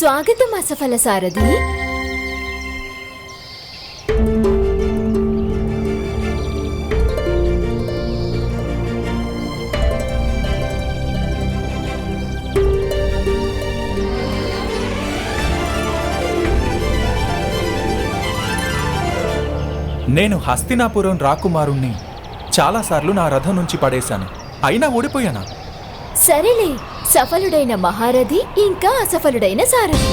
స్వాగతం అసఫల సారథి. నేను హస్తినాపురం రాకుమారుణ్ణి చాలాసార్లు నా రథం నుంచి పడేశాను, అయినా ఓడిపోయానా? సరేలే, సఫలుడైన మహారథి ఇంకా అసఫలుడైన సారథి.